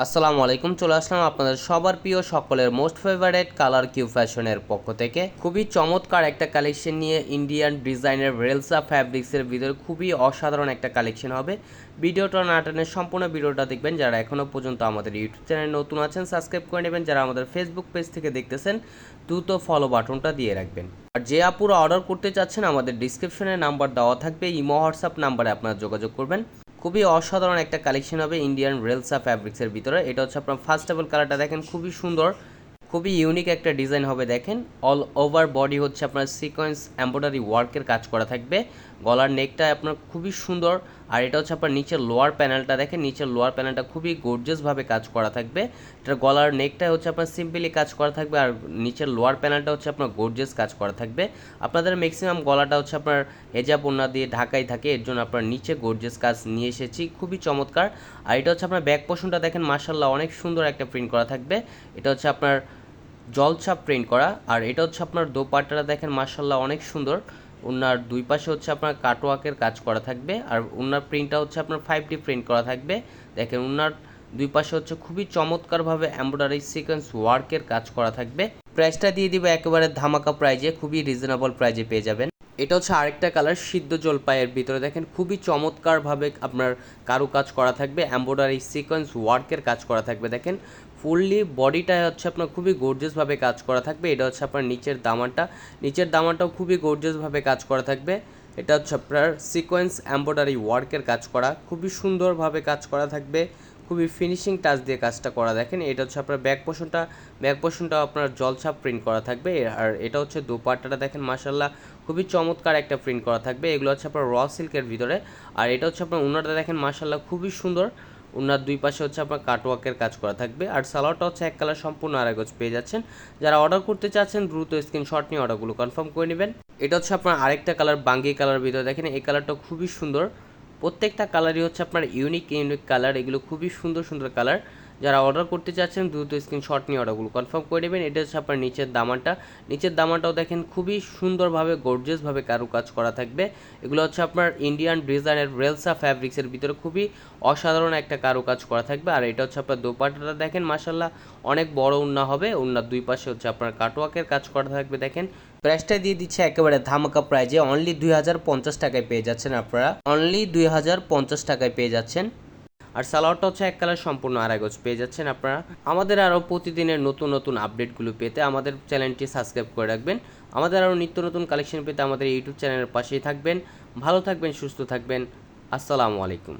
আসসালামু আলাইকুম, চলে আসলাম আপনাদের সবার প্রিয় সকলের মোস্ট ফেভারিট কালার কিউ ফ্যাশনের পক্ষ থেকে খুবই চমৎকার একটা কালেকশন নিয়ে ইন্ডিয়ান ডিজাইনের রেলসা ফ্যাব্রিক্সের ভিতরে খুবই অসাধারণ একটা কালেকশন হবে। ভিডিওটা না টেনে সম্পূর্ণ ভিডিওটা দেখবেন। যারা এখনও পর্যন্ত আমাদের ইউটিউব চ্যানেল নতুন আছেন সাবস্ক্রাইব করে নেবেন। যারা আমাদের ফেসবুক পেজ থেকে দেখতেছেন দ্রুত ফলো বাটনটা দিয়ে রাখবেন। আর যে আপুরা অর্ডার করতে চাচ্ছেন আমাদের ডিসক্রিপশনে নাম্বার দেওয়া থাকবে, ইমো হোয়াটসঅ্যাপ নাম্বারে আপনারা যোগাযোগ করবেন। খুবই অসাধারণ একটা কালেকশন হবে ইন্ডিয়ান রেলসা ফ্যাব্রিক্সের ভিতরে। এটা হচ্ছে আপনার ফার্স্ট অফ অল কালারটা দেখেন, খুবই সুন্দর, খুবই ইউনিক একটা ডিজাইন হবে। দেখেন অল ওভার বডি হচ্ছে আপনার সিকোয়েন্স এমব্রয়ডারি ওয়ার্কের কাজ করা থাকবে। গলার নেকটা আপনার খুবই সুন্দর। আর এটা হচ্ছে আপনার নিচের লোয়ার প্যানেলটা দেখেন, নিচের লোয়ার প্যানেলটা খুবই গর্জিয়াসভাবে কাজ করা থাকবে। এটা গলার নেকটা হচ্ছে আপনার সিম্পলি কাজ করা থাকবে, আর নিচের লোয়ার প্যানেলটা হচ্ছে আপনার গর্জিয়াস কাজ করা থাকবে। আপনাদের ম্যাক্সিমাম গলাটা হচ্ছে আপনার হেজাব ওড়না দিয়ে ঢাকাই থাকে, এর জন্য আপনার নিচে গর্জিয়াস কাজ নিয়ে এসেছি, খুবই চমৎকার। আর এটা হচ্ছে আপনার ব্যাক পোর্শনটা দেখেন, মাশাআল্লাহ অনেক সুন্দর একটা প্রিন্ট করা থাকবে। এটা হচ্ছে আপনার জলছাপ প্রিন্ট করা। আর এটা হচ্ছে আপনার দোপাট্টাটা দেখেন, মাশাআল্লাহ অনেক সুন্দর। ওনার দুই পাশে হচ্ছে আপনার কাটওয়ার্কের কাজ করা থাকবে, আর ওনার প্রিন্টটা হচ্ছে আপনার 5D প্রিন্ট করা থাকবে। দেখেন ওনার দুই পাশে হচ্ছে খুবই চমৎকারভাবে এমব্রয়ডারি সিকোয়েন্স ওয়ার্কের কাজ করা থাকবে। প্রাইসটা দিয়ে দিবে একেবারে ধামাকা প্রাইজে, খুবই রিজনেবল প্রাইজে পেয়ে যাবেন। এটা হচ্ছে আরেকটা কালার সিদ্ধ জলপাইয়ের ভিতরে দেখেন, খুবই চমৎকারভাবে আপনার কাজ করা থাকবে, এমব্রয়ডারি সিকোয়েন্স ওয়ার্কের কাজ করা থাকবে। দেখেন ফুললি বডিটা হচ্ছে আপনার খুবই গর্জিয়াসভাবে কাজ করা থাকবে। এটা হচ্ছে আপনার নিচের দামানটাও খুবই গর্জিয়াসভাবে কাজ করা থাকবে। এটা হচ্ছে আপনার সিকোয়েন্স এমব্রয়ডারি ওয়ার্কের কাজ করা, খুবই সুন্দরভাবে কাজ করা থাকবে, খুবই ফিনিশিং টাচ দিয়ে কাজটা করা। দেখেন এটা হচ্ছে আপনার ব্যাক পোর্শনটাও আপনার জলছাপ প্রিন্ট করা থাকবে। আর এটা হচ্ছে দোপাট্টাটা দেখেন, মাশাআল্লাহ খুবই চমৎকার একটা প্রিন্ট করা থাকবে। এগুলো হচ্ছে আপনার র সিল্কের ভিতরে। আর এটা হচ্ছে আপনার ওনারটা দেখেন, মাশাআল্লাহ খুবই সুন্দর। ওনার দুই পাশে হচ্ছে আপনার কাটওয়ার্কের কাজ করা থাকবে। আর সালোয়ারটা হচ্ছে এক কালার সম্পূর্ণ আড়াই গজ পেয়ে যাচ্ছেন। যারা অর্ডার করতে চাচ্ছেন দ্রুত স্ক্রিনশট নিয়ে অর্ডারগুলো কনফার্ম করে নেবেন। এটা হচ্ছে আপনার আরেকটা কালার বাঙ্গি কালার ভিতরে দেখেন, এই কালারটা খুবই সুন্দর। প্রত্যেকটা কালারই হচ্ছে আপনার ইউনিক কালার, এগুলো খুবই সুন্দর সুন্দর কালার। যারা অর্ডার করতে চাচ্ছেন দ্রুত স্ক্রিনশট নিয়ে অর্ডারগুলো কনফার্ম করে নেবেন। এটা হচ্ছে আপনার নিচের দামানটাও দেখেন খুবই সুন্দরভাবে গর্জিয়াসভাবে কাজ করা থাকবে। এগুলো হচ্ছে আপনার ইন্ডিয়ান ডিজাইনের রেলসা ফ্যাব্রিক্সের ভিতরে খুবই অসাধারণ একটা কাজ করা থাকবে। আর এটা হচ্ছে আপনার দোপাট্টাটা দেখেন, মাশাআল্লাহ অনেক বড় ওড়না হবে। ওড়নার দুই পাশে হচ্ছে আপনার কাটওয়ার্কের কাজ করা থাকবে। দেখেন প্রাইসটা দিয়ে দিচ্ছে একেবারে ধামাকা প্রাইজে, অনলি 2050 টাকায় পেয়ে যাচ্ছেন আপনারা, অনলি 2050 টাকায় পেয়ে যাচ্ছেন। আর সালোয়ারটা হচ্ছে এক কালার সম্পূর্ণ আড়াই গজ পেয়ে যাচ্ছেন আপনারা। আমাদের আরও প্রতিদিনের নতুন নতুন আপডেটগুলো পেতে আমাদের চ্যানেলটি সাবস্ক্রাইব করে রাখবেন। আমাদের আরও নিত্য নতুন কালেকশন পেতে আমাদের ইউটিউব চ্যানেলের পাশেই থাকবেন। ভালো থাকবেন, সুস্থ থাকবেন। আসসালামু আলাইকুম।